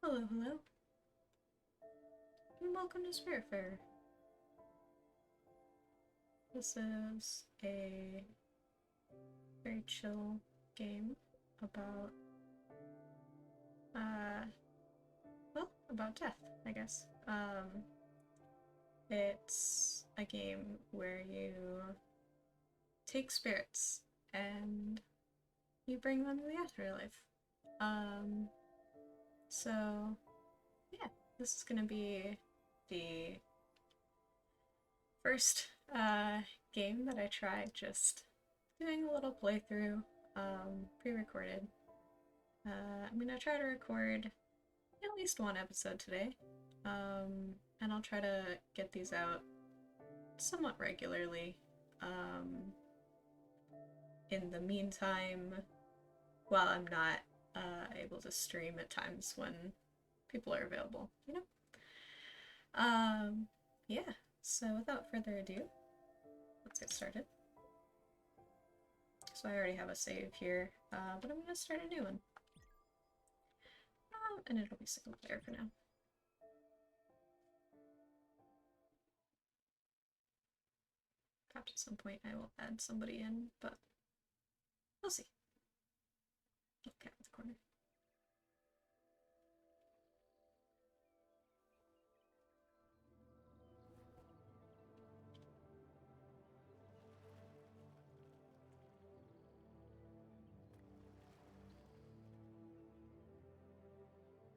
Hello, hello, and welcome to Spiritfarer. This is a very chill game about, about death, I guess. It's a game where you take spirits and you bring them to the afterlife. So yeah, this is gonna be the first game that I tried just doing a little playthrough, pre-recorded. I'm gonna try to record at least one episode today, and I'll try to get these out somewhat regularly. In the meantime, while I'm not able to stream at times when people are available, you know? Yeah, so without further ado, let's get started. So I already have a save here, but I'm gonna start a new one. And it'll be single player for now. Perhaps at some point I will add somebody in, but we'll see. Look out in the corner.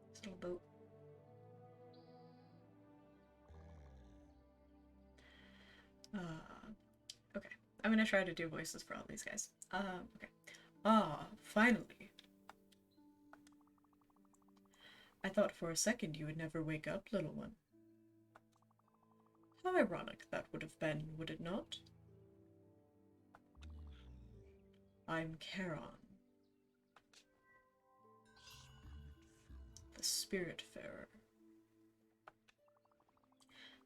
This little boat. Okay. I'm gonna try to do voices for all these guys. Okay. Ah, finally. I thought for a second you would never wake up, little one. How ironic that would have been, would it not? I'm Charon, the Spiritfarer.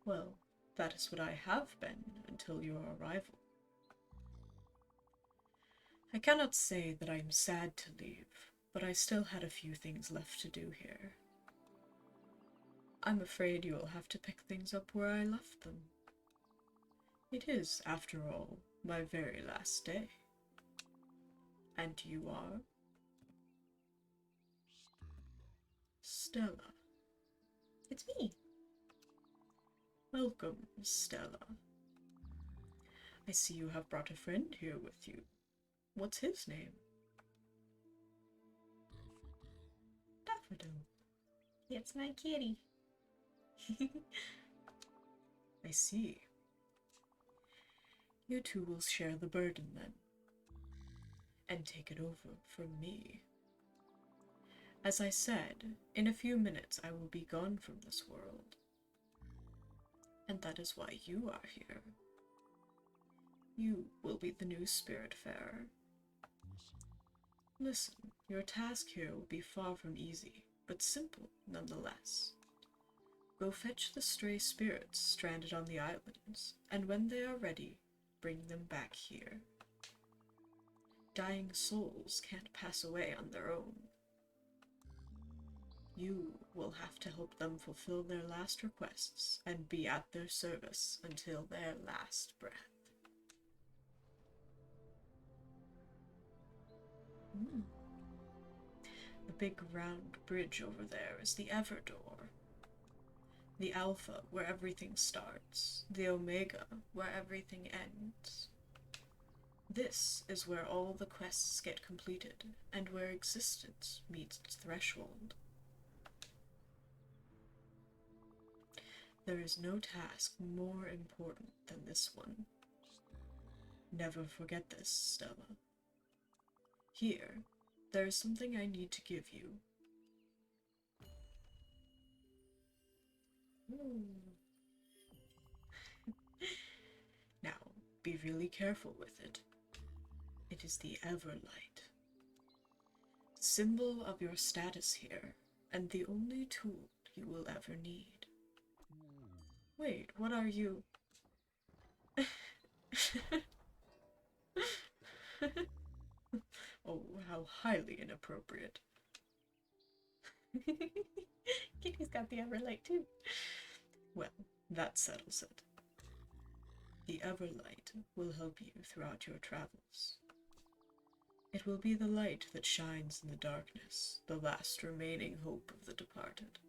Well, that is what I have been until your arrival. I cannot say that I am sad to leave, but I still had a few things left to do here. I'm afraid you will have to pick things up where I left them. It is, after all, my very last day. And you are? Stella. It's me. Welcome, Stella. I see you have brought a friend here with you. What's his name? Daffodil. It's my kitty. I see. You two will share the burden then, and take it over from me. As I said, in a few minutes I will be gone from this world. And that is why you are here. You will be the new Spiritfarer. Listen, your task here will be far from easy, but simple nonetheless. Go fetch the stray spirits stranded on the islands, and when they are ready, bring them back here. Dying souls can't pass away on their own. You will have to help them fulfill their last requests and be at their service until their last breath. The big round bridge over there is the Everdoor. The Alpha, where everything starts. The Omega, where everything ends. This is where all the quests get completed, and where existence meets its threshold. There is no task more important than this one. Never forget this, Stella. Here, there is something I need to give you. Now, be really careful with it. It is the Everlight. Symbol of your status here, and the only tool you will ever need. Wait, what are you? Oh, how highly inappropriate. Kitty's got the Everlight too. Well, that settles it. The Everlight will help you throughout your travels. It will be the light that shines in the darkness, the last remaining hope of the departed.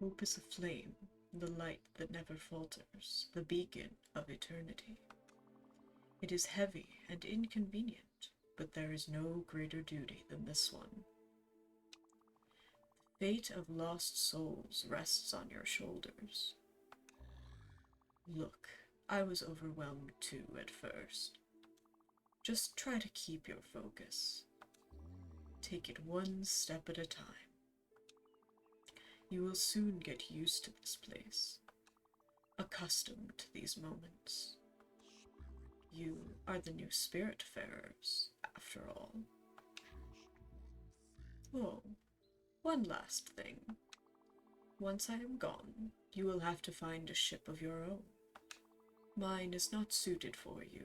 Hope is a flame, the light that never falters, the beacon of eternity. It is heavy and inconvenient, but there is no greater duty than this one. The fate of lost souls rests on your shoulders. Look, I was overwhelmed too at first. Just try to keep your focus. Take it one step at a time. You will soon get used to this place, accustomed to these moments. You are the new Spiritfarers, after all. Oh, one last thing. Once I am gone, you will have to find a ship of your own. Mine is not suited for you,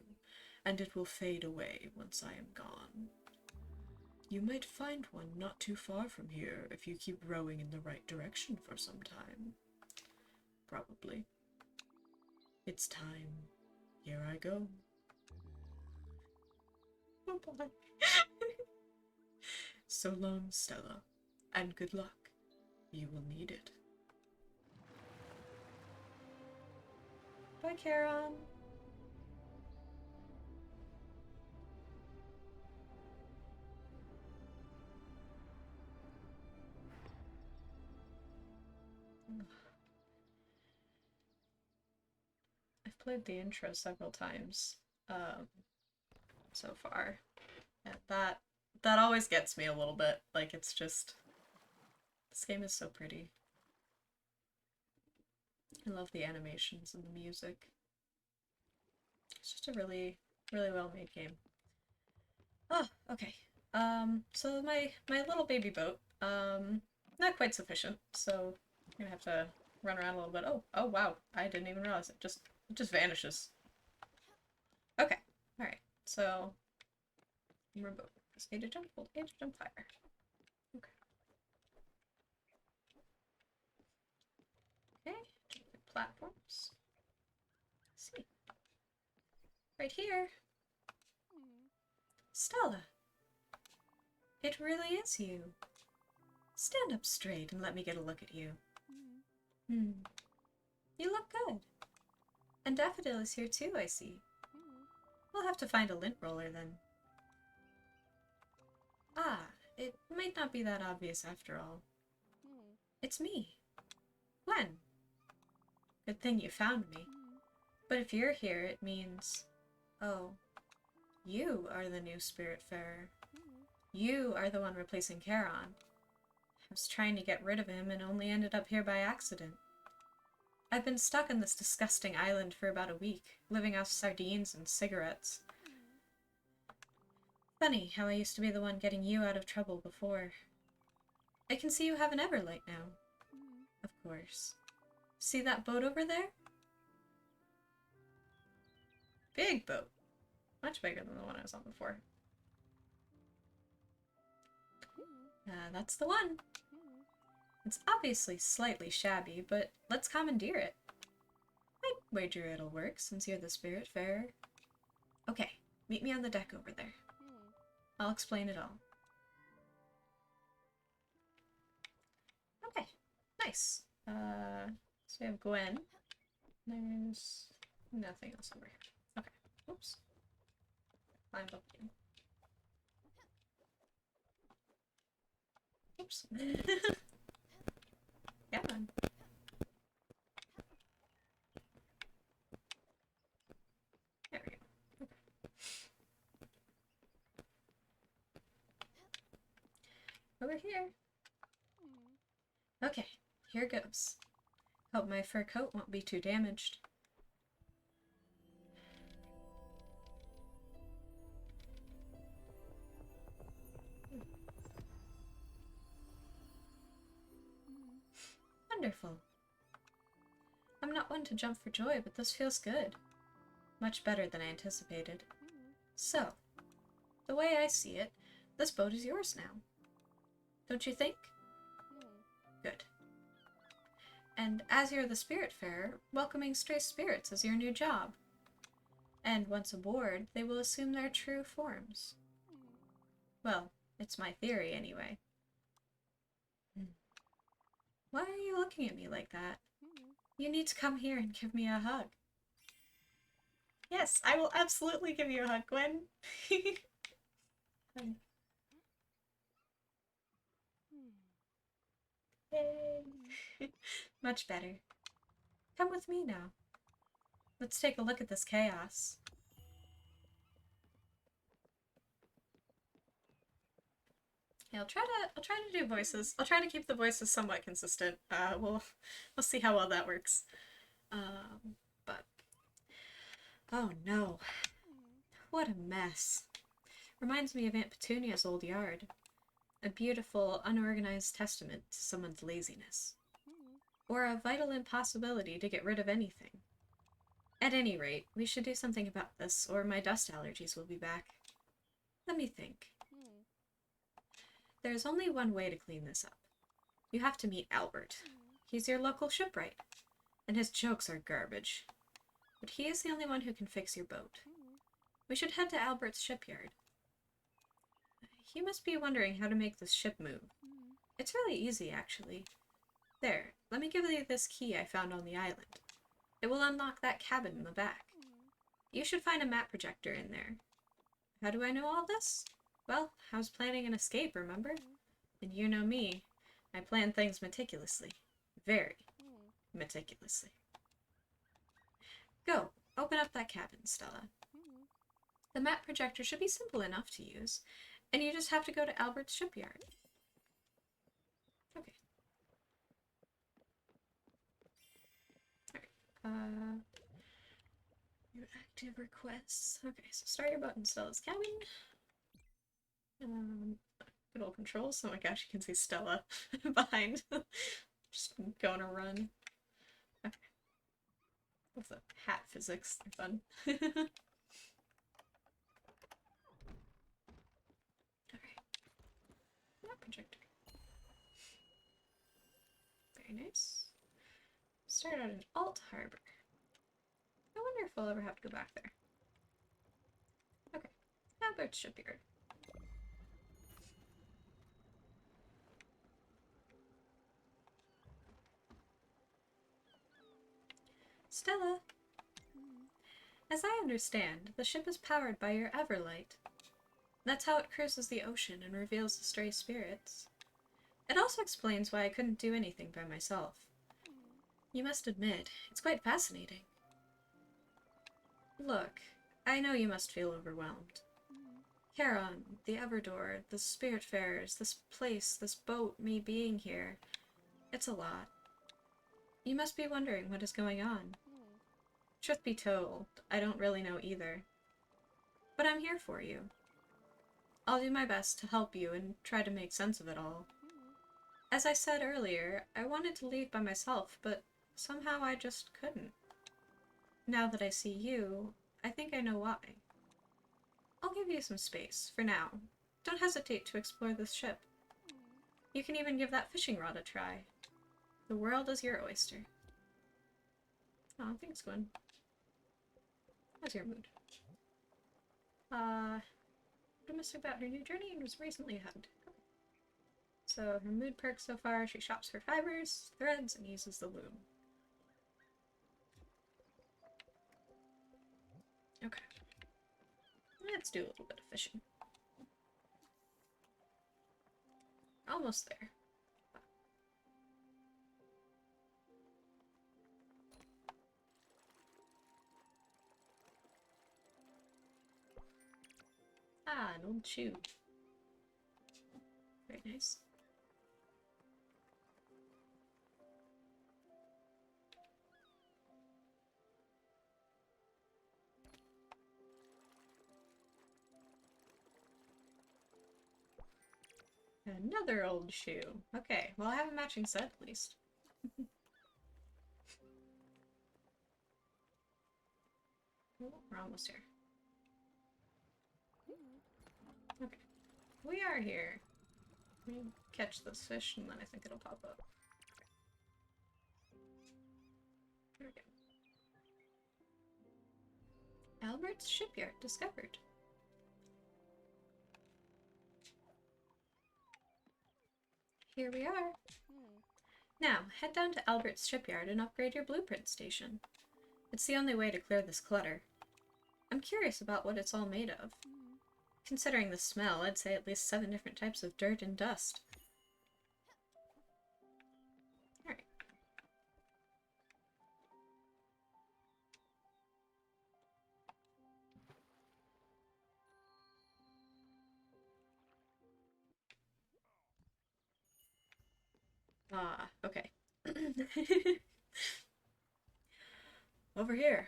and it will fade away once I am gone. You might find one not too far from here if you keep rowing in the right direction for some time. Probably. It's time. Here I go. Bye-bye. So long, Stella, and good luck. You will need it. Bye, Charon. I've played the intro several times so far, and that always gets me a little bit. Like, it's just, this game is so pretty. I love the animations and the music. It's just a really, really well made game. Oh, okay. So my little baby boat, not quite sufficient, so I'm gonna have to run around a little bit. Oh wow, I didn't even realize it just vanishes. Okay, alright, so remote. Press A to jump, hold A to jump fire. Okay. Okay, platforms. Let's see. Right here. Stella. It really is you. Stand up straight and let me get a look at you. You look good. And Daffodil is here too, I see. We'll have to find a lint roller then. Ah, it might not be that obvious after all. It's me. Gwen. Good thing you found me. But if you're here, it means... Oh. You are the new Spiritfarer. You are the one replacing Charon. I was trying to get rid of him and only ended up here by accident. I've been stuck on this disgusting island for about a week, living off sardines and cigarettes. Funny how I used to be the one getting you out of trouble before. I can see you have an Everlight now. Of course. See that boat over there? Big boat. Much bigger than the one I was on before. That's the one. It's obviously slightly shabby, but let's commandeer it. I'd wager it'll work, since you're the Spiritfarer. Okay, meet me on the deck over there. I'll explain it all. Okay, nice. So we have Gwen. There's nothing else over here. Okay, oops. Climb up again. Oops. Yeah, man. There we go. Okay. Over here. Okay, here goes. Hope my fur coat won't be too damaged. Wonderful. I'm not one to jump for joy, but this feels good. Much better than I anticipated. So, the way I see it, this boat is yours now. Don't you think? Good. And as you're the Spiritfarer, welcoming stray spirits is your new job. And once aboard, they will assume their true forms. Well, it's my theory anyway. Why are you looking at me like that? You need to come here and give me a hug. Yes, I will absolutely give you a hug, Gwen. Yay. Much better. Come with me now. Let's take a look at this chaos. Yeah, I'll try to do voices. I'll try to keep the voices somewhat consistent. We'll see how well that works. But oh no. What a mess. Reminds me of Aunt Petunia's old yard. A beautiful, unorganized testament to someone's laziness. Or a vital impossibility to get rid of anything. At any rate, we should do something about this, or my dust allergies will be back. Let me think. There's only one way to clean this up. You have to meet Albert. He's your local shipwright, and his jokes are garbage. But he is the only one who can fix your boat. We should head to Albert's shipyard. He must be wondering how to make this ship move. It's really easy, actually. There, let me give you this key I found on the island. It will unlock that cabin in the back. You should find a map projector in there. How do I know all this? Well, I was planning an escape, remember? And you know me. I plan things meticulously. Very meticulously. Go, open up that cabin, Stella. The map projector should be simple enough to use, and you just have to go to Albert's shipyard. Okay. Alright. Your active requests. Okay, so start your boat in Stella's cabin. Good old controls. Oh my gosh, you can see Stella behind. Just going to run. Okay. With the hat physics, they're fun. Alright. Map projector. Very nice. Start out in Alt Harbor. I wonder if we'll ever have to go back there. Okay. Albert's shipyard. Stella! As I understand, the ship is powered by your Everlight. That's how it cruises the ocean and reveals the stray spirits. It also explains why I couldn't do anything by myself. You must admit, it's quite fascinating. Look, I know you must feel overwhelmed. Charon, the Everdor, the Spiritfarers, this place, this boat, me being here. It's a lot. You must be wondering what is going on. Truth be told, I don't really know either. But I'm here for you. I'll do my best to help you and try to make sense of it all. As I said earlier, I wanted to leave by myself, but somehow I just couldn't. Now that I see you, I think I know why. I'll give you some space, for now. Don't hesitate to explore this ship. You can even give that fishing rod a try. The world is your oyster. Oh, thanks, Gwen. How's your mood? Optimistic about her new journey and was recently hugged. So her mood perks so far, she shops for fibers, threads, and uses the loom. Okay. Let's do a little bit of fishing. Almost there. Ah, an old shoe. Very nice. Another old shoe. Okay, well I have a matching set at least. Oh, we're almost here. Okay. We are here. Let me catch this fish and then I think it'll pop up. There we go. Albert's shipyard discovered. Here we are. Now, head down to Albert's shipyard and upgrade your blueprint station. It's the only way to clear this clutter. I'm curious about what it's all made of. Considering the smell, I'd say at least 7 different types of dirt and dust. Alright. Ah, okay. Over here.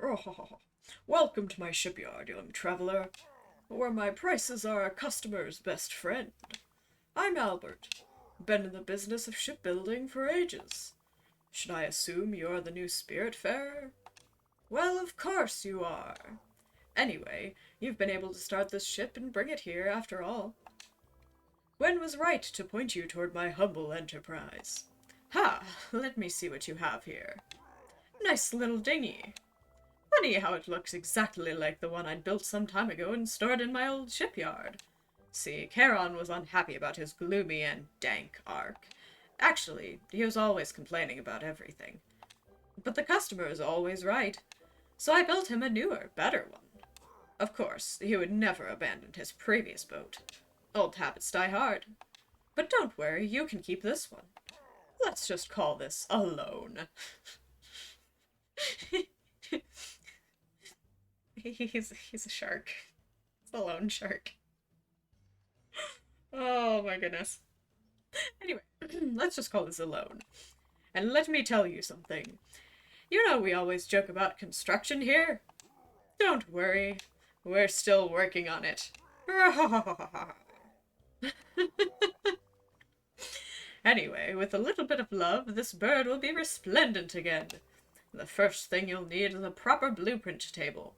Oh, welcome to my shipyard, young traveler, where my prices are a customer's best friend. I'm Albert. Been in the business of shipbuilding for ages. Should I assume you're the new Spiritfarer? Well, of course you are. Anyway, you've been able to start this ship and bring it here after all. Gwen was right to point you toward my humble enterprise. Ha! Let me see what you have here. Nice little dinghy. Funny how it looks exactly like the one I'd built some time ago and stored in my old shipyard. See, Charon was unhappy about his gloomy and dank ark. Actually, he was always complaining about everything. But the customer is always right, so I built him a newer, better one. Of course, he would never abandon his previous boat. Old habits die hard. But don't worry, you can keep this one. Let's just call this a loan. He's a shark. It's a lone shark. Oh my goodness. Anyway, let's just call this a loan. And let me tell you something. You know we always joke about construction here? Don't worry, we're still working on it. Anyway, with a little bit of love, this bird will be resplendent again. The first thing you'll need is a proper blueprint table.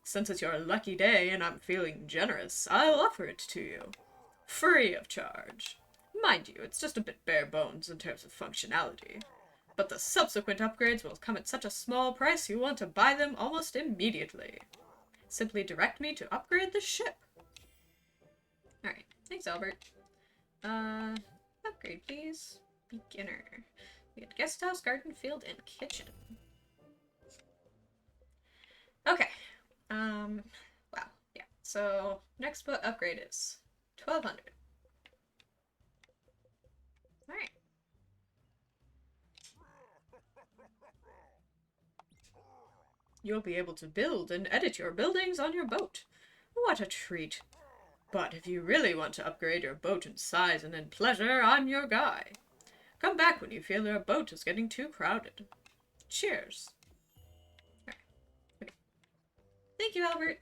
Since it's your lucky day and I'm feeling generous, I'll offer it to you. Free of charge. Mind you, it's just a bit bare bones in terms of functionality. But the subsequent upgrades will come at such a small price you'll want to buy them almost immediately. Simply direct me to upgrade the ship. Alright, thanks Albert. Upgrade please. Beginner. We got guest house, garden, field, and kitchen. Okay. Wow. Yeah. So, next boat upgrade is 1200. Alright. You'll be able to build and edit your buildings on your boat. What a treat. But if you really want to upgrade your boat in size and in pleasure, I'm your guy. Come back when you feel your boat is getting too crowded. Cheers. Alright. Okay. Thank you, Albert.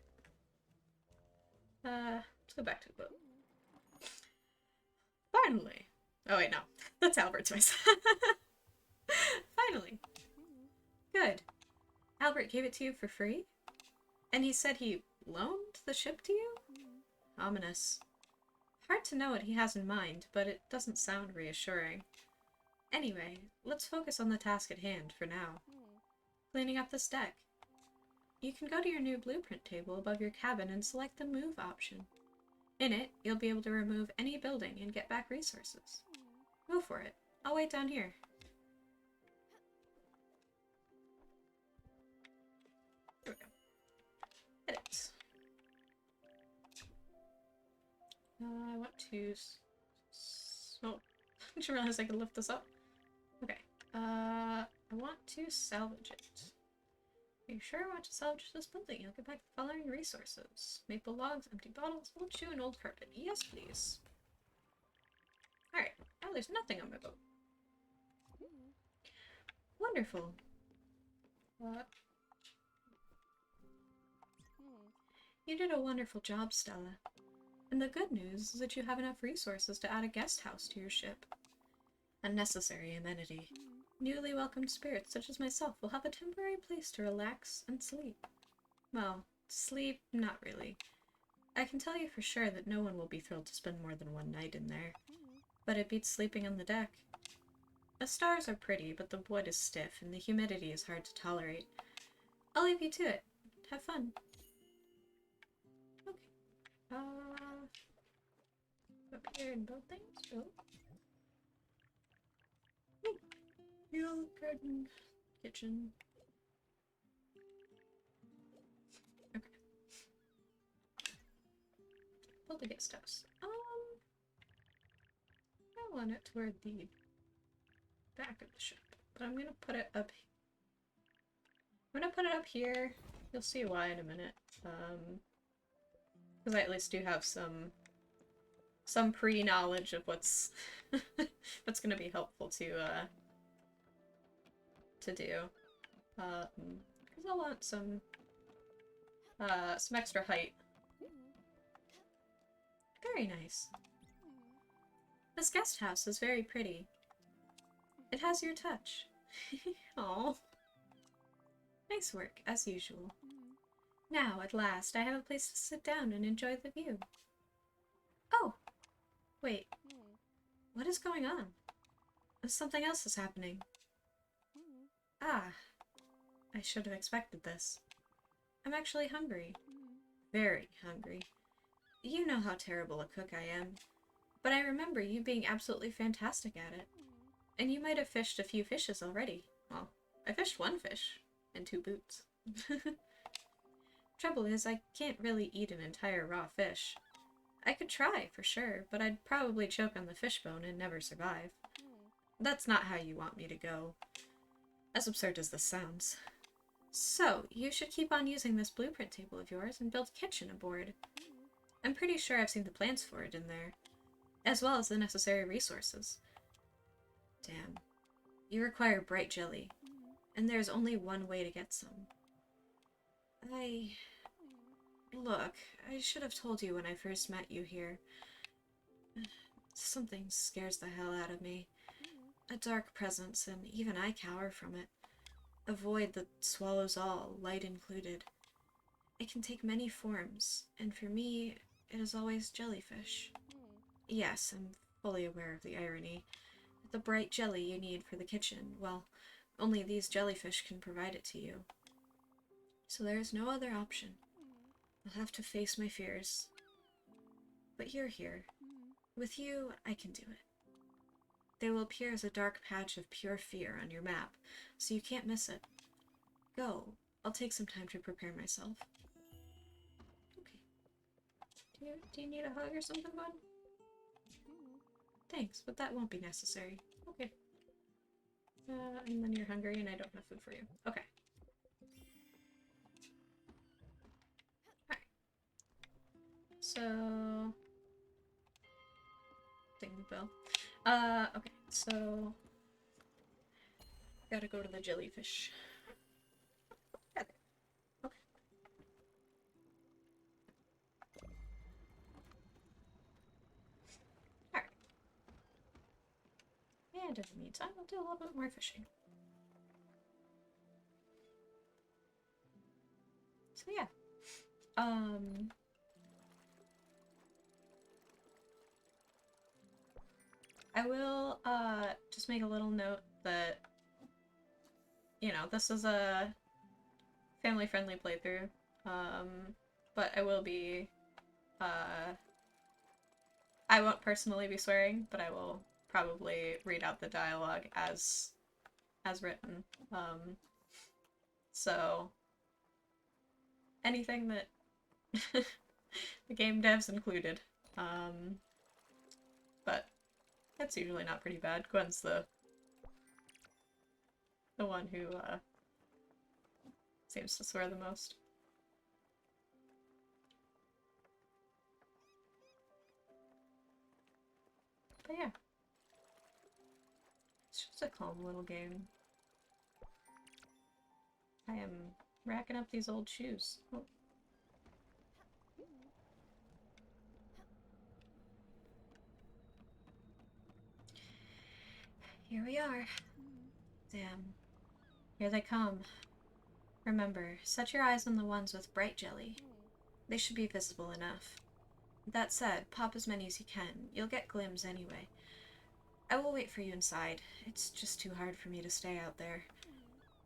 Let's go back to the boat. Finally. Oh wait, no. That's Albert's voice. Finally. Good. Albert gave it to you for free? And he said he loaned the ship to you? Ominous. Hard to know what he has in mind, but it doesn't sound reassuring. Anyway, let's focus on the task at hand for now. Cleaning up this deck. You can go to your new blueprint table above your cabin and select the move option. In it, you'll be able to remove any building and get back resources. Go for it. I'll wait down here. There we go. Edit. I want to... Oh, I didn't realize I could lift this up. Okay. I want to salvage it. Are you sure I want to salvage this building? You'll get back the following resources. Maple logs, empty bottles, old shoe, and old carpet. Yes, please. Alright. Oh, there's nothing on my boat. Wonderful. What? You did a wonderful job, Stella. And the good news is that you have enough resources to add a guest house to your ship. A necessary amenity. Newly welcomed spirits, such as myself, will have a temporary place to relax and sleep. Well, sleep, not really. I can tell you for sure that no one will be thrilled to spend more than one night in there. But it beats sleeping on the deck. The stars are pretty, but the wood is stiff, and the humidity is hard to tolerate. I'll leave you to it. Have fun. Okay. Up here and build things? Oh. Field, garden, kitchen. Okay. Build a guest house. I want it toward the back of the ship, but I'm gonna put it up. I'm gonna put it up here. You'll see why in a minute. Because I at least do have some pre-knowledge of what's what's gonna be helpful to do. Because I want some extra height. Very nice. This guest house is very pretty. It has your touch. Oh, nice work, as usual. Now, at last, I have a place to sit down and enjoy the view. Oh! Wait. What is going on? Something else is happening. Ah. I should have expected this. I'm actually hungry. Very hungry. You know how terrible a cook I am. But I remember you being absolutely fantastic at it. And you might have fished a few fishes already. Well, I fished one fish. And 2 boots. Trouble is, I can't really eat an entire raw fish. I could try, for sure, but I'd probably choke on the fish bone and never survive. That's not how you want me to go. As absurd as this sounds. So, you should keep on using this blueprint table of yours and build a kitchen aboard. I'm pretty sure I've seen the plans for it in there, as well as the necessary resources. Damn. You require bright jelly, and there's only one way to get some. Look, I should have told you when I first met you here. Something scares the hell out of me. A dark presence, and even I cower from it. A void that swallows all, light included. It can take many forms, and for me, it is always jellyfish. Yes, I'm fully aware of the irony. The bright jelly you need for the kitchen, well, only these jellyfish can provide it to you. So there is no other option. I'll have to face my fears. But you're here. With you, I can do it. They will appear as a dark patch of pure fear on your map, so you can't miss it. Go. I'll take some time to prepare myself. Okay. Do you need a hug or something, bud? Thanks, but that won't be necessary. Okay. And then you're hungry and I don't have food for you. Okay. Alright. So... ding the bell. Okay, so... gotta go to the jellyfish. Yeah, okay. Alright. And in the meantime, I'll do a little bit more fishing. So yeah. I will, just make a little note that, you know, this is a family-friendly playthrough, but I will be, I won't personally be swearing, but I will probably read out the dialogue as written, so anything that the game devs included, but that's usually not pretty bad. Gwen's the one who, seems to swear the most. But yeah. It's just a calm little game. I am racking up these old shoes. Oh. Here we are. Damn. Here they come. Remember, set your eyes on the ones with bright jelly. They should be visible enough. That said, pop as many as you can. You'll get glims anyway. I will wait for you inside. It's just too hard for me to stay out there.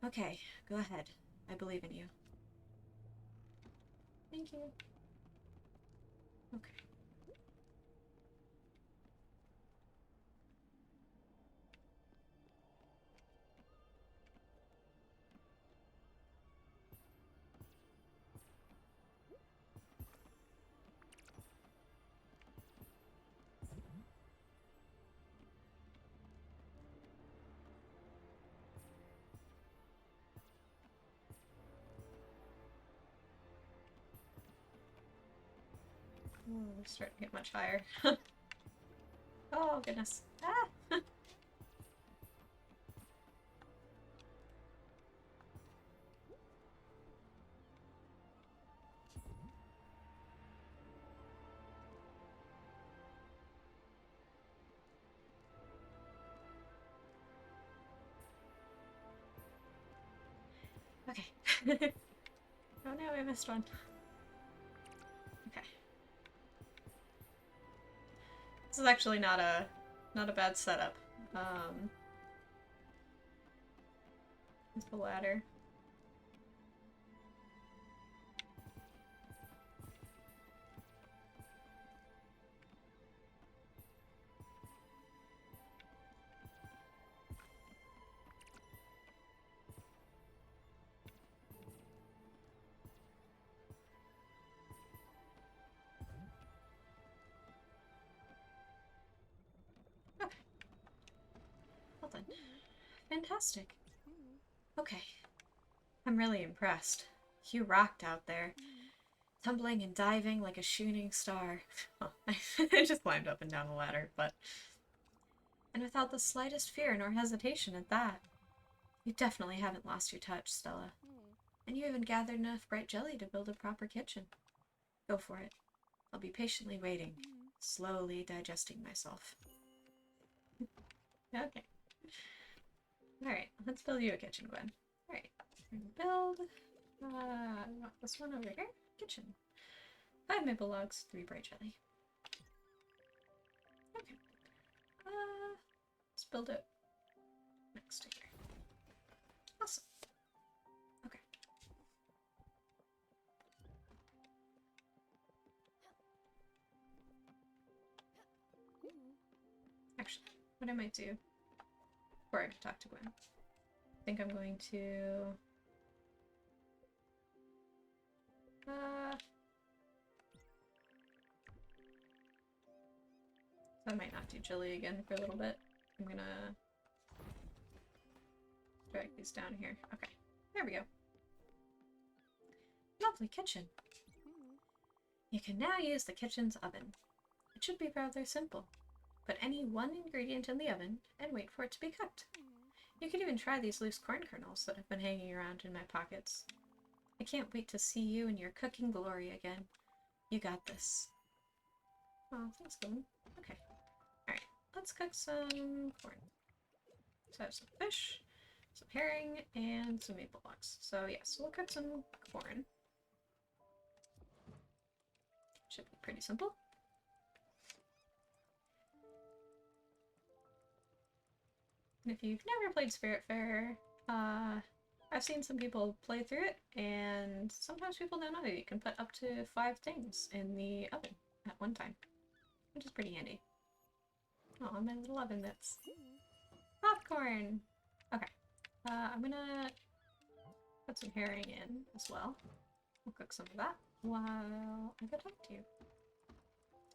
Okay, go ahead. I believe in you. Thank you. Okay. Oh, we're starting to get much higher. Oh, goodness. Ah! Okay. Oh no, I missed one. Okay. This is actually not a bad setup. It's the ladder. Okay. Well done. Fantastic. Okay. I'm really impressed. You rocked out there. Tumbling and diving like a shooting star. Well, I just climbed up and down the ladder, but... And without the slightest fear nor hesitation at that. You definitely haven't lost your touch, Stella. And you even gathered enough bright jelly to build a proper kitchen. Go for it. I'll be patiently waiting, slowly digesting myself. Okay. Alright, let's build you a kitchen, Gwen. Alright, build... I want this one over here. Kitchen. 5 maple logs, 3 bright jelly. Okay. Let's build it next to here. Awesome. Okay. Actually, what I might do before I talk to Gwen, I think I'm going to I might not do jelly again for a little bit. I'm gonna drag these down here. Okay, there we go. Lovely kitchen. You can now use the kitchen's oven. It should be rather simple. Put any one ingredient in the oven and wait for it to be cooked. You could even try these loose corn kernels that have been hanging around in my pockets. I can't wait to see you in your cooking glory again. You got this. Oh, thanks, Gwen. Okay. Alright, let's cook some corn. So I have some fish, some herring, and some maple logs. So yes, we'll cook some corn. Should be pretty simple. And if you've never played Spiritfarer, I've seen some people play through it, and sometimes people don't know you can put up to 5 things in the oven at one time, which is pretty handy. Oh, my little oven mitts. Popcorn! Okay, I'm gonna put some herring in as well. We'll cook some of that while I go talk to you.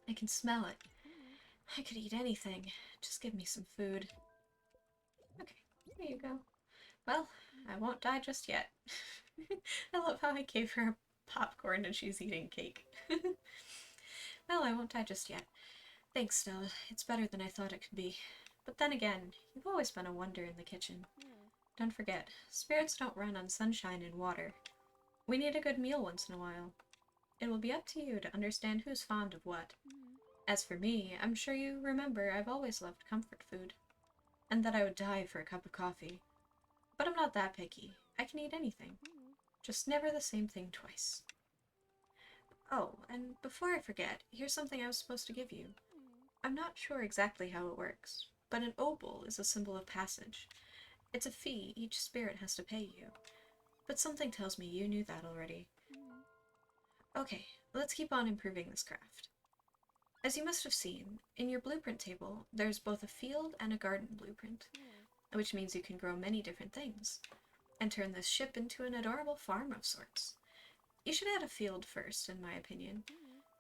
I can smell it. I could eat anything. Just give me some food. Okay, there you go. Well, I won't die just yet. I love how I gave her popcorn and she's eating cake. Well, I won't die just yet. Thanks, Stella. It's better than I thought it could be. But then again, you've always been a wonder in the kitchen. Don't forget, spirits don't run on sunshine and water. We need a good meal once in a while. It will be up to you to understand who's fond of what. As for me, I'm sure you remember I've always loved comfort food. And that I would die for a cup of coffee. But I'm not that picky. I can eat anything. Just never the same thing twice. Oh, and before I forget, here's something I was supposed to give you. I'm not sure exactly how it works, but an obol is a symbol of passage. It's a fee each spirit has to pay you. But something tells me you knew that already. Okay, let's keep on improving this craft. As you must have seen, in your blueprint table, there's both a field and a garden blueprint, which means you can grow many different things, and turn this ship into an adorable farm of sorts. You should add a field first, in my opinion.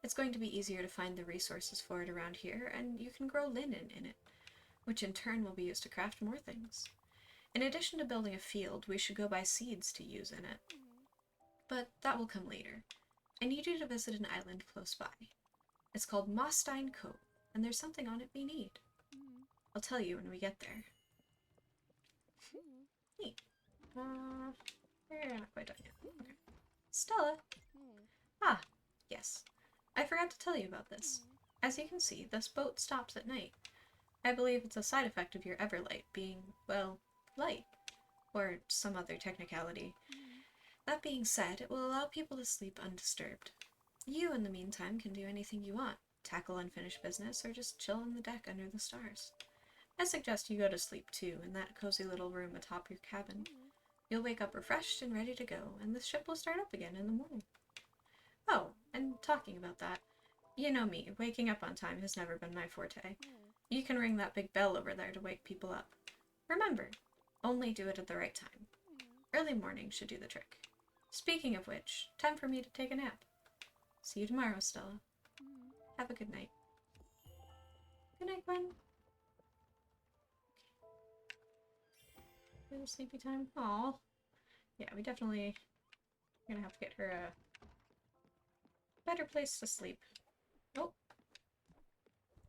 It's going to be easier to find the resources for it around here, and you can grow linen in it, which in turn will be used to craft more things. In addition to building a field, we should go buy seeds to use in it. But that will come later. I need you to visit an island close by. It's called Mossstein Cove, and there's something on it we need. I'll tell you when we get there. Neat. We're not quite done yet. Okay. Stella! Ah, yes. I forgot to tell you about this. As you can see, this boat stops at night. I believe it's a side effect of your Everlight being, well, light. Or some other technicality. That being said, it will allow people to sleep undisturbed. You, in the meantime, can do anything you want. Tackle unfinished business, or just chill on the deck under the stars. I suggest you go to sleep, too, in that cozy little room atop your cabin. You'll wake up refreshed and ready to go, and the ship will start up again in the morning. Oh, and talking about that, you know me, waking up on time has never been my forte. You can ring that big bell over there to wake people up. Remember, only do it at the right time. Early morning should do the trick. Speaking of which, time for me to take a nap. See you tomorrow, Stella. Have a good night. Good night, Gwen. Little sleepy time. Aw. Yeah, we definitely are gonna have to get her a better place to sleep. Oh.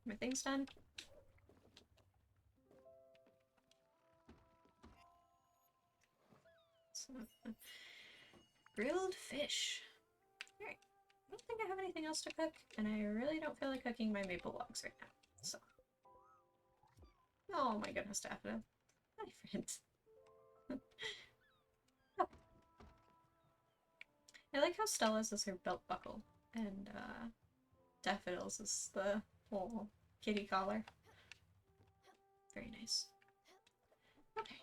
My thing's done. So, grilled fish. Alright. I don't think I have anything else to cook, and I really don't feel like cooking my maple logs right now. So. Oh my goodness, Daffodil. Hi, friends. Oh. I like how Stella's is her belt buckle, and Daffodil's is the whole kitty collar. Very nice. Okay.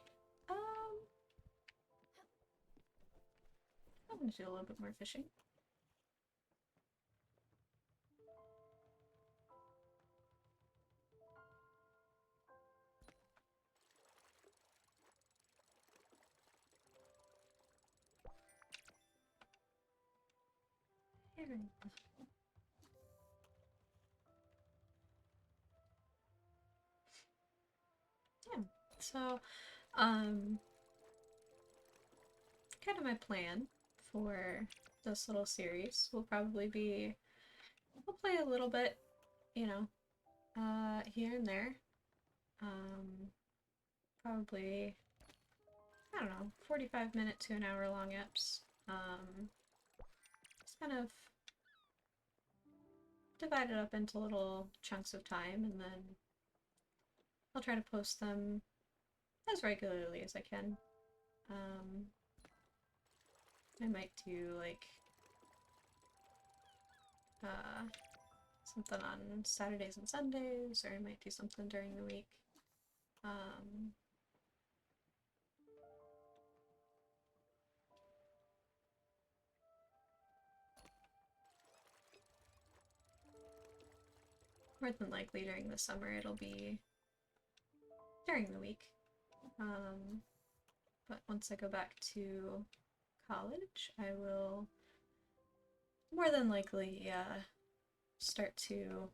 I'm gonna do a little bit more fishing. Here we go. Yeah. So, kind of my plan for this little series will probably be, we'll play a little bit, you know, here and there. Probably, I don't know, 45-minute to an hour long eps. Just kind of divide it up into little chunks of time, and then I'll try to post them as regularly as I can. I might do, like, something on Saturdays and Sundays, or I might do something during the week. More than likely during the summer it'll be during the week. But once I go back to college, I will more than likely start to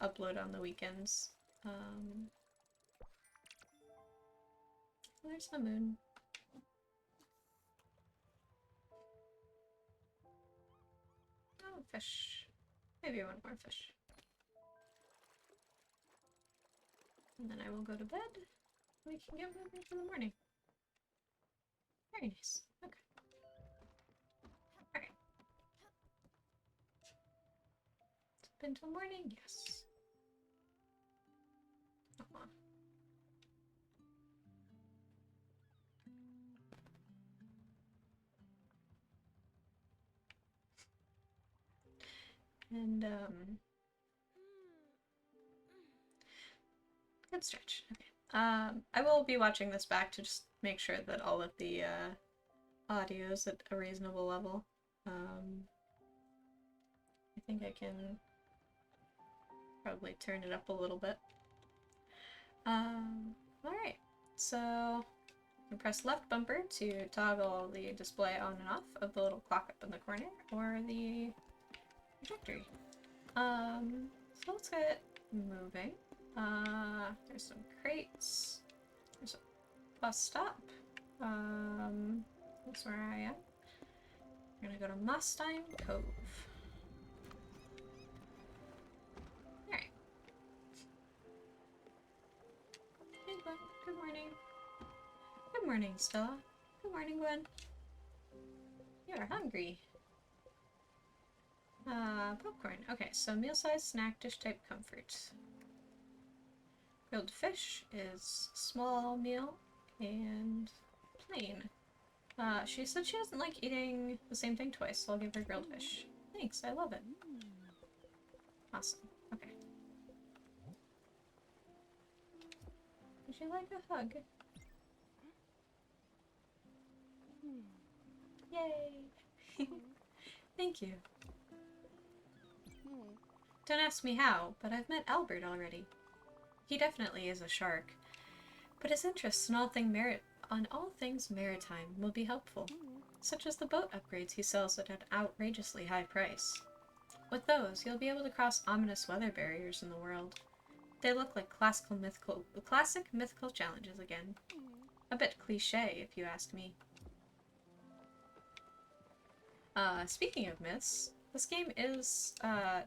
upload on the weekends. There's the moon. Oh, fish. Maybe one more fish. And then I will go to bed. We can get moving for the morning. Very nice. Okay. Alright. Up until morning? Yes. And, good stretch. Okay. I will be watching this back to just make sure that all of the, audio is at a reasonable level. I think I can probably turn it up a little bit. Alright. So, you press left bumper to toggle the display on and off of the little clock up in the corner, or the trajectory. So let's get moving. There's some crates. There's a bus stop. That's where I am. We're gonna go to Mustang Cove. Alright. Hey Gwen, good morning. Good morning, Stella. Good morning, Gwen. You are hungry. Popcorn. Okay, so meal-sized snack dish type comfort. Grilled fish is small meal and plain. She said she doesn't like eating the same thing twice, so I'll give her grilled fish. Thanks, I love it. Awesome. Okay. Would you like a hug? Yay! Thank you. Don't ask me how, but I've met Albert already. He definitely is a shark, but his interests in all things maritime will be helpful, such as the boat upgrades he sells at an outrageously high price. With those, you'll be able to cross ominous weather barriers in the world. They look like classic mythical challenges again. A bit cliché, if you ask me. Speaking of myths, this game is,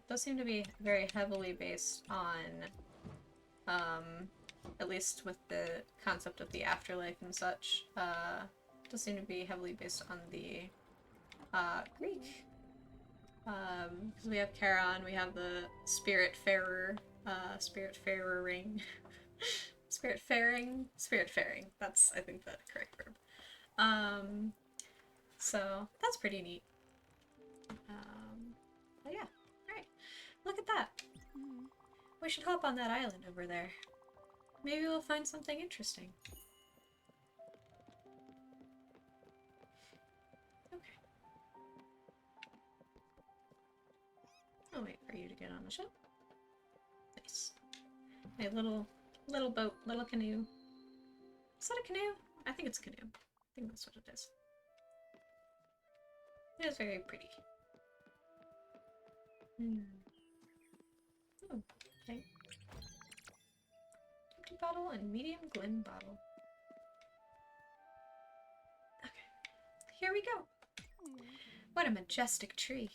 does seem to be very heavily based on, at least with the concept of the afterlife and such, does seem to be heavily based on the, Greek. Because we have Charon, we have the Spiritfarer, Spiritfarering, Spiritfaring, that's, I think, the correct verb. So, that's pretty neat. But yeah, alright. Look at that. We should hop on that island over there. Maybe we'll find something interesting. Okay. I'll wait for you to get on the ship. Nice. A little boat, little canoe. Is that a canoe? I think it's a canoe. I think that's what it is. It is very pretty. Oh, okay. Empty bottle and medium Glen bottle. Okay, here we go. What a majestic tree.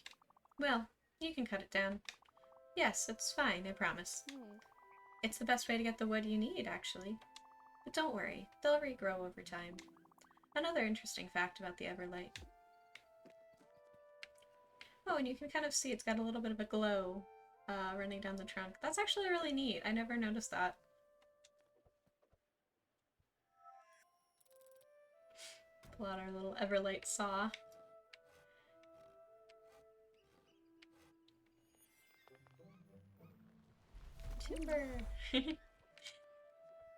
Well, you can cut it down. Yes, it's fine, I promise. It's the best way to get the wood you need, actually. But don't worry, they'll regrow over time. Another interesting fact about the Everlight. Oh, and you can kind of see it's got a little bit of a glow running down the trunk. That's actually really neat. I never noticed that. Pull out our little Everlight saw. Timber!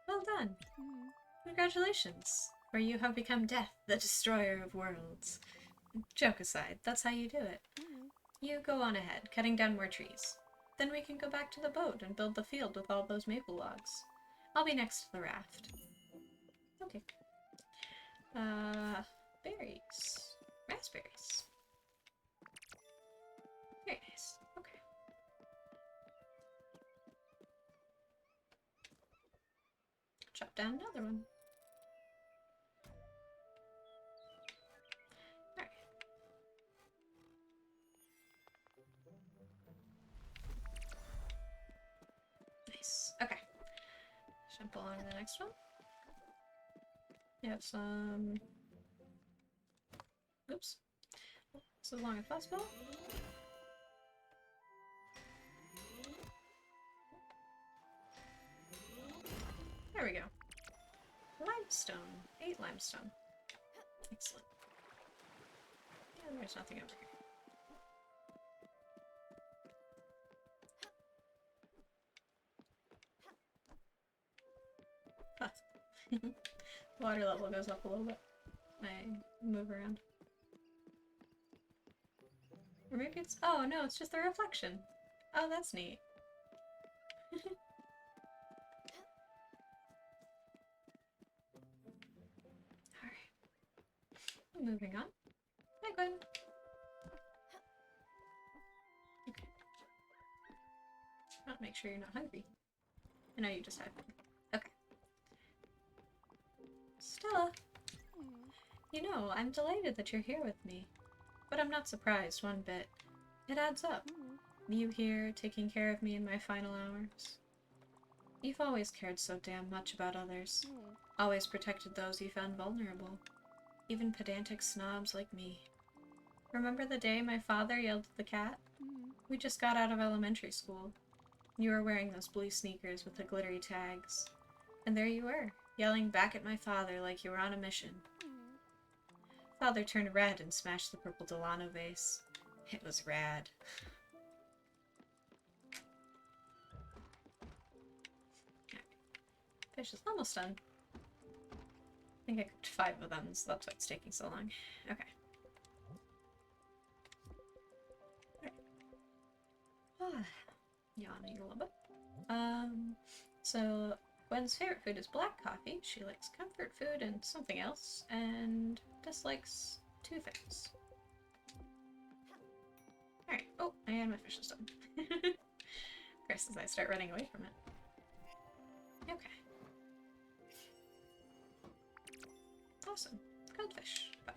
Well done! Congratulations! For you have become Death, the destroyer of worlds. Joke aside, that's how you do it. You go on ahead, cutting down more trees. Then we can go back to the boat and build the field with all those maple logs. I'll be next to the raft. Okay. Berries. Raspberries. Very nice. Okay. Chop down another one. Alright. Nice. Okay. Jump along to the next one. We have some... Oops. So long as possible. There we go. Limestone. 8 limestone. Excellent. Yeah, there's nothing over here. Water level goes up a little bit. I move around. Or maybe it's... Oh, no, it's just the reflection. Oh, that's neat. Alright. Moving on. Hi, Gwen. Okay. I'll make sure you're not hungry. I know you just had food. Okay. Stella! You know, I'm delighted that you're here with me. But I'm not surprised one bit. It adds up. You here, taking care of me in my final hours. You've always cared so damn much about others. Always protected those you found vulnerable. Even pedantic snobs like me. Remember the day my father yelled at the cat? We just got out of elementary school. You were wearing those blue sneakers with the glittery tags. And there you were, yelling back at my father like you were on a mission. Father turned red and smashed the purple Delano vase. It was rad. Fish is almost done. I think I cooked 5 of them, so that's why it's taking so long. Okay. Alright. Yawning a little bit. So Gwen's favorite food is black coffee. She likes comfort food and something else, and dislikes 2 things. Alright. Oh, and my fish is done. Of course, as I start running away from it. Okay. Awesome. Goldfish. 5.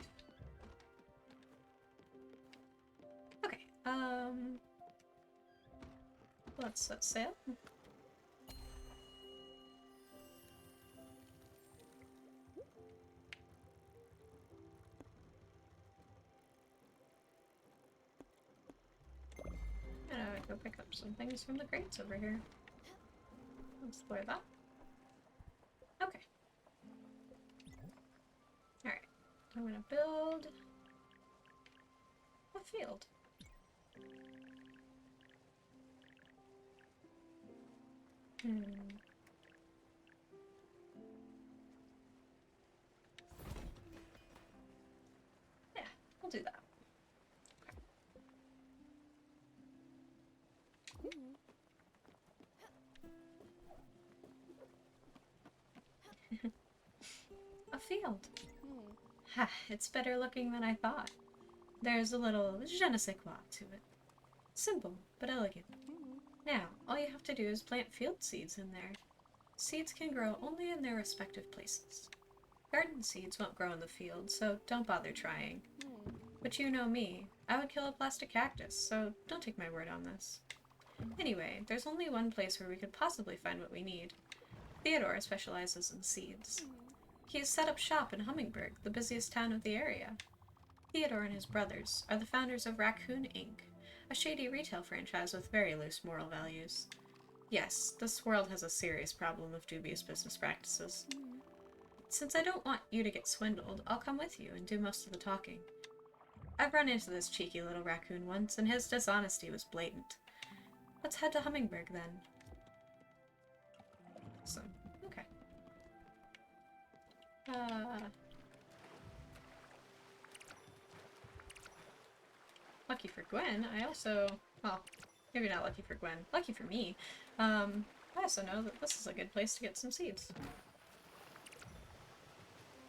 Okay, let's set sail. And I would go pick up some things from the crates over here. Let's explore that. Okay. Alright. I'm gonna build a field. Yeah, we'll do that. A field. Ha, it's better looking than I thought. There's a little je ne sais quoi to it. Simple, but elegant. Now, all you have to do is plant field seeds in there. Seeds can grow only in their respective places. Garden seeds won't grow in the field, so don't bother trying. But you know me. I would kill a plastic cactus, so don't take my word on this. Anyway, there's only one place where we could possibly find what we need. Theodore specializes in seeds. He has set up shop in Hummingburg, the busiest town of the area. Theodore and his brothers are the founders of Raccoon Inc., a shady retail franchise with very loose moral values. Yes, this world has a serious problem of dubious business practices. Since I don't want you to get swindled, I'll come with you and do most of the talking. I've run into this cheeky little raccoon once, and his dishonesty was blatant. Let's head to Hummingburg, then. Awesome. Okay. Lucky for Gwen, I also... Well, maybe not lucky for Gwen. Lucky for me. I also know that this is a good place to get some seeds.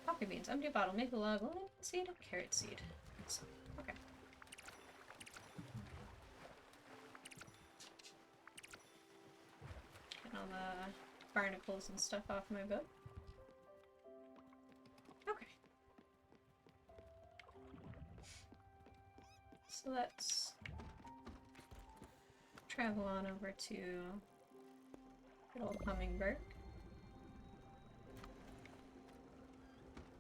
Coffee beans, empty bottle, maple log, lemon seed, carrot seed. Okay. Getting all the barnacles and stuff off my boat. Okay. So let's travel on over to good old Hummingburg.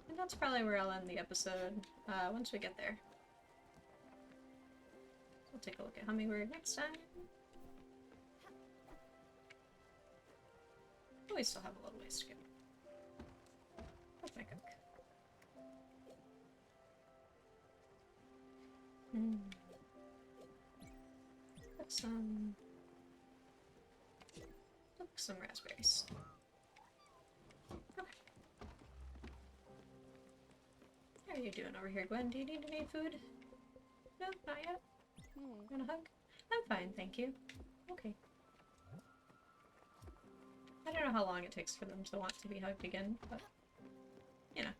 And that's probably where I'll end the episode, once we get there. So we'll take a look at Hummingburg next time. Oh, we still have a little ways to go. Where's my cook? Put some raspberries. Okay. are you doing over here, Gwen? Do you need any food? No, not yet. You want a hug? I'm fine, thank you. Okay. I don't know how long it takes for them to want to be hugged again, but, you know,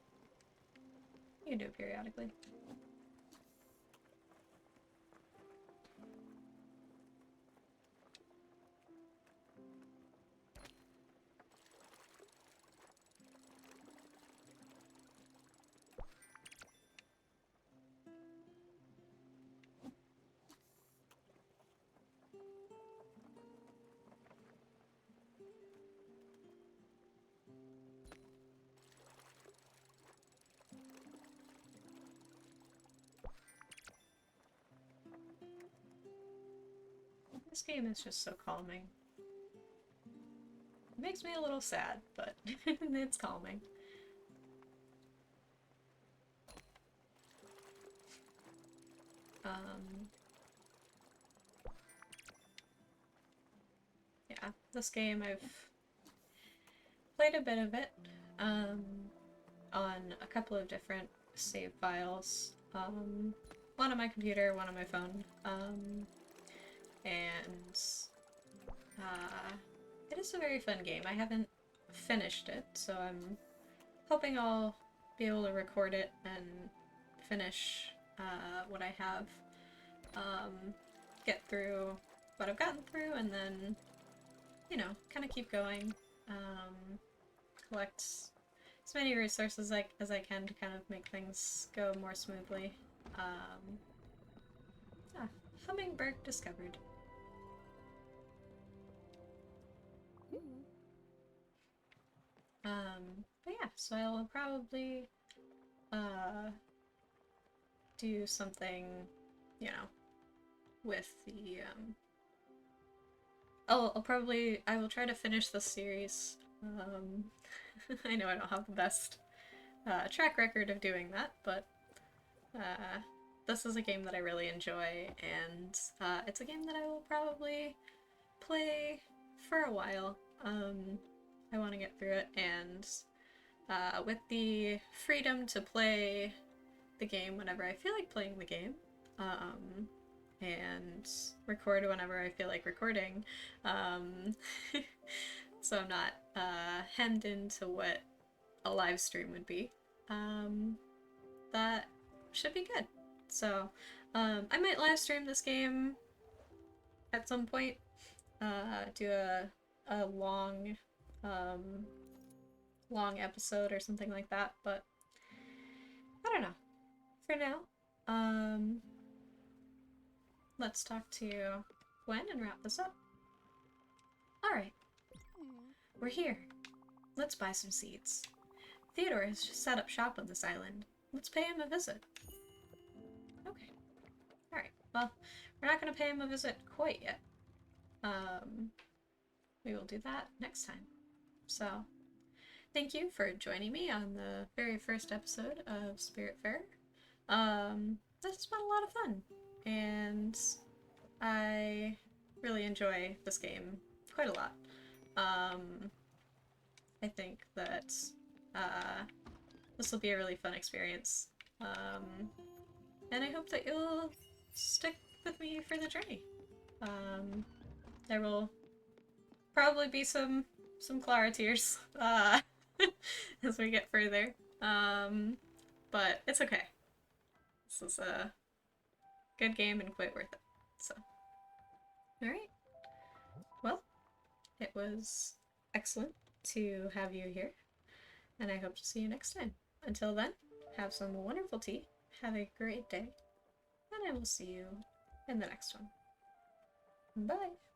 you can do it periodically. This game is just so calming. It makes me a little sad, but it's calming. Yeah, this game I've played a bit of it on a couple of different save files. One on my computer, one on my phone. And it is a very fun game. I haven't finished it, so I'm hoping I'll be able to record it and finish what I have. Get through what I've gotten through, and then, you know, kind of keep going. Collect as many resources as I can to kind of make things go more smoothly. Hummingbird discovered. But yeah, so I'll probably do something, you know, with the I will try to finish this series. I know I don't have the best track record of doing that, but this is a game that I really enjoy, and it's a game that I will probably play for a while. I want to get through it, and with the freedom to play the game whenever I feel like playing the game, and record whenever I feel like recording, so I'm not hemmed into what a live stream would be. That should be good. So I might live stream this game at some point, do a long long episode or something like that, but I don't know. For now, let's talk to Gwen and wrap this up. Alright, we're here. Let's buy some seeds. Theodore has just set up shop on this island. Let's pay him a visit. Okay. Alright, well, we're not going to pay him a visit quite yet. We will do that next time. So, thank you for joining me on the very first episode of Spiritfarer. This has been a lot of fun, and I really enjoy this game quite a lot. I think that this will be a really fun experience, and I hope that you'll stick with me for the journey. There will probably be some Clara tears as we get further, but it's okay. This is a good game and quite worth it. So, alright. Well, it was excellent to have you here, and I hope to see you next time. Until then, have some wonderful tea, have a great day, and I will see you in the next one. Bye!